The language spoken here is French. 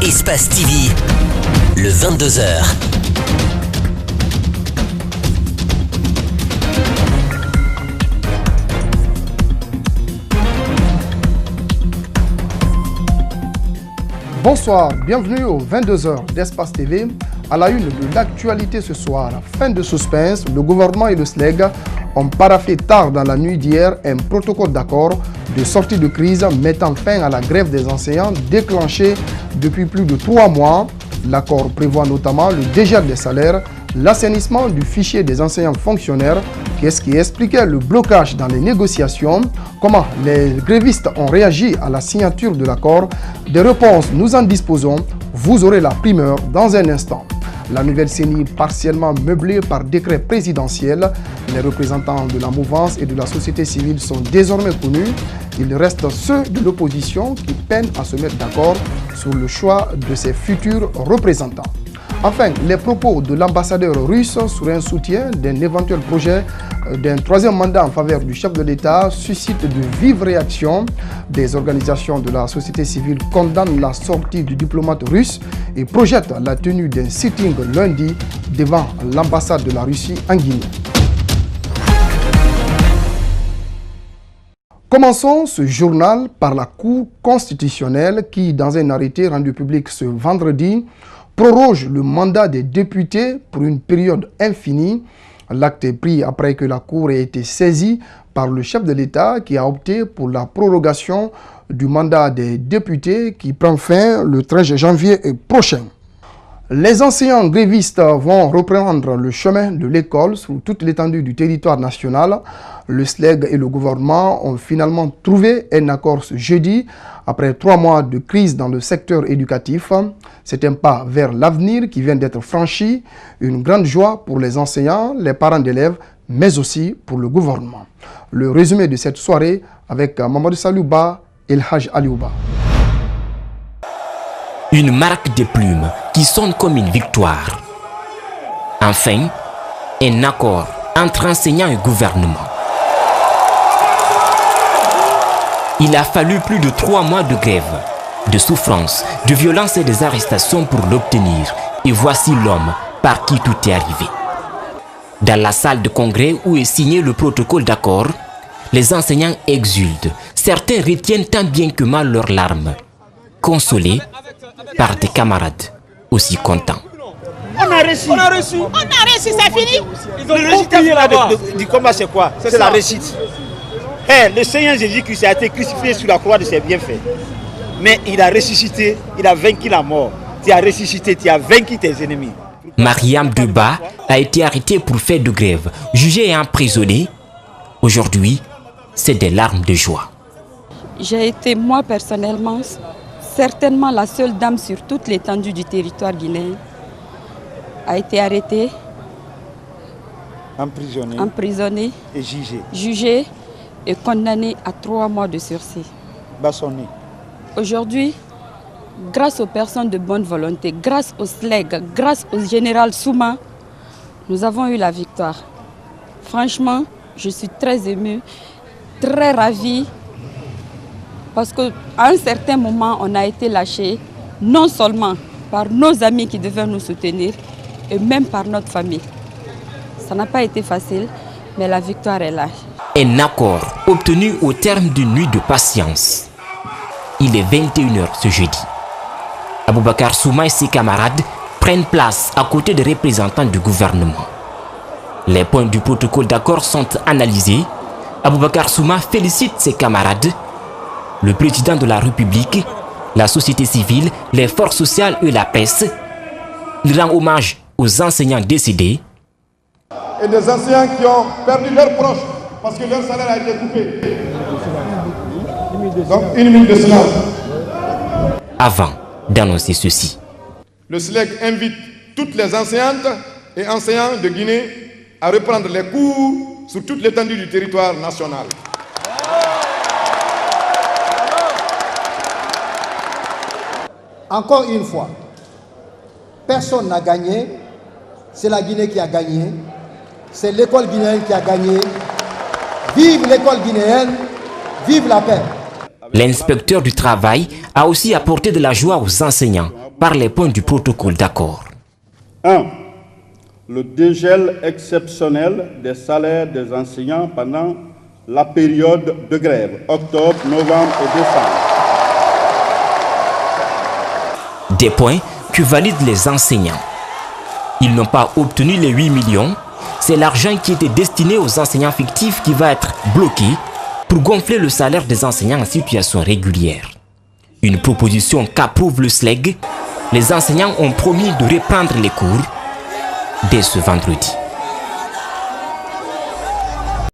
Espace TV, le 22h. Bonsoir, bienvenue aux 22h d'Espace TV. À la une de l'actualité ce soir, fin de suspense, le gouvernement et le SLEG ont paraphé tard dans la nuit d'hier un protocole d'accord de sortie de crise mettant fin à la grève des enseignants déclenchée depuis plus de 3 mois. L'accord prévoit notamment le dégel des salaires, l'assainissement du fichier des enseignants fonctionnaires, qu'est-ce qui expliquait le blocage dans les négociations, comment les grévistes ont réagi à la signature de l'accord. Des réponses, nous en disposons, vous aurez la primeur dans un instant. La nouvelle CENI partiellement meublée par décret présidentiel. Les représentants de la mouvance et de la société civile sont désormais connus. Il reste ceux de l'opposition qui peinent à se mettre d'accord sur le choix de ses futurs représentants. Enfin, les propos de l'ambassadeur russe sur un soutien d'un éventuel projet d'un troisième mandat en faveur du chef de l'État suscitent de vives réactions. Des organisations de la société civile condamnent la sortie du diplomate russe et projettent la tenue d'un sitting lundi devant l'ambassade de la Russie en Guinée. Commençons ce journal par la Cour constitutionnelle qui, dans un arrêté rendu public ce vendredi, proroge le mandat des députés pour une période infinie. L'acte est pris après que la Cour ait été saisie par le chef de l'État qui a opté pour la prorogation du mandat des députés qui prend fin le 13 janvier prochain. Les enseignants grévistes vont reprendre le chemin de l'école sur toute l'étendue du territoire national. Le SLEG et le gouvernement ont finalement trouvé un accord ce jeudi après 3 mois de crise dans le secteur éducatif. C'est un pas vers l'avenir qui vient d'être franchi, une grande joie pour les enseignants, les parents d'élèves, mais aussi pour le gouvernement. Le résumé de cette soirée avec Mamadou Salouba et El Haj Aliouba. Une marque de plumes qui sonne comme une victoire. Enfin, un accord entre enseignants et gouvernement. Il a fallu plus de 3 mois de grève, de souffrance, de violence et des arrestations pour l'obtenir. Et voici l'homme par qui tout est arrivé. Dans la salle de congrès où est signé le protocole d'accord, les enseignants exultent. Certains retiennent tant bien que mal leurs larmes, consolés par des camarades aussi contents. On a réussi, c'est fini. Le résultat du combat, c'est quoi? C'est la réussite. Le Seigneur Jésus-Christ a été crucifié sur la croix de ses bienfaits. Mais il a ressuscité, il a vaincu la mort. Tu as ressuscité, tu as vaincu tes ennemis. Mariam Deba a été arrêtée pour fait de grève, jugée et emprisonnée. Aujourd'hui, c'est des larmes de joie. J'ai été, moi personnellement, certainement la seule dame sur toute l'étendue du territoire guinéen a été arrêtée, emprisonnée et jugée et condamnée à 3 mois de sursis. Bâchonnée. Aujourd'hui, grâce aux personnes de bonne volonté, grâce au SLEG, grâce au général Souma, nous avons eu la victoire. Franchement, je suis très émue, très ravie. Parce qu'à un certain moment, on a été lâchés, non seulement par nos amis qui devaient nous soutenir, et même par notre famille. Ça n'a pas été facile, mais la victoire est là. Un accord obtenu au terme d'une nuit de patience. Il est 21h ce jeudi. Aboubakar Souma et ses camarades prennent place à côté des représentants du gouvernement. Les points du protocole d'accord sont analysés. Aboubakar Souma félicite ses camarades. Le président de la République, la société civile, les forces sociales et la presse. Il rend hommage aux enseignants décédés. Et des enseignants qui ont perdu leurs proches parce que leur salaire a été coupé. Donc, 1 minute de silence. Avant d'annoncer ceci. Le SLEG invite toutes les enseignantes et enseignants de Guinée à reprendre les cours sur toute l'étendue du territoire national. Encore une fois, personne n'a gagné, c'est la Guinée qui a gagné, c'est l'école guinéenne qui a gagné. Vive l'école guinéenne, vive la paix. L'inspecteur du travail a aussi apporté de la joie aux enseignants par les points du protocole d'accord. 1. Le dégel exceptionnel des salaires des enseignants pendant la période de grève, octobre, novembre et décembre. Des points que valident les enseignants. Ils n'ont pas obtenu les 8 millions. C'est l'argent qui était destiné aux enseignants fictifs qui va être bloqué pour gonfler le salaire des enseignants en situation régulière. Une proposition qu'approuve le SLEG. Les enseignants ont promis de reprendre les cours dès ce vendredi.